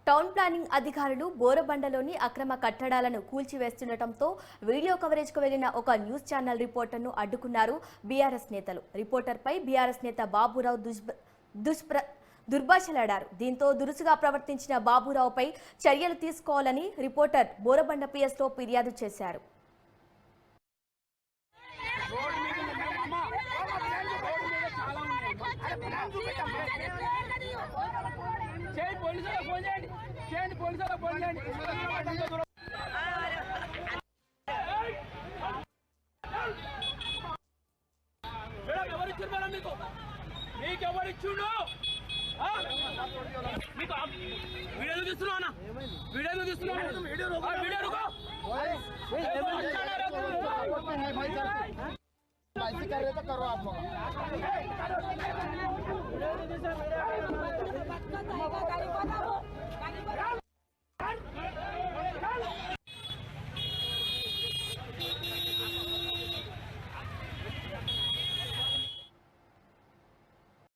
Town planning అధికారులు బోరబండలోని అక్రమ కట్టడాలను కూల్చివేస్తుండటంతో వీడియో కవరేజ్కు వెళ్లిన ఒక న్యూస్ ఛానల్ రిపోర్టర్ను అడ్డుకున్నారు బీఆర్ఎస్ నేతలు. రిపోర్టర్పై బీఆర్ఎస్ నేత బాబురావు దుర్భాషలాడారు. దీంతో దురుసుగా ప్రవర్తించిన బాబురావుపై చర్యలు తీసుకోవాలని రిపోర్టర్ బోరబండ పిఎస్లో ఫిర్యాదు చేశారు. మీకెవరిచ్చుండు మీకు వీడియో తీస్తున్నావు వీడియో తీస్తున్నావు ऐसे कर रहे तो करो आप लोग।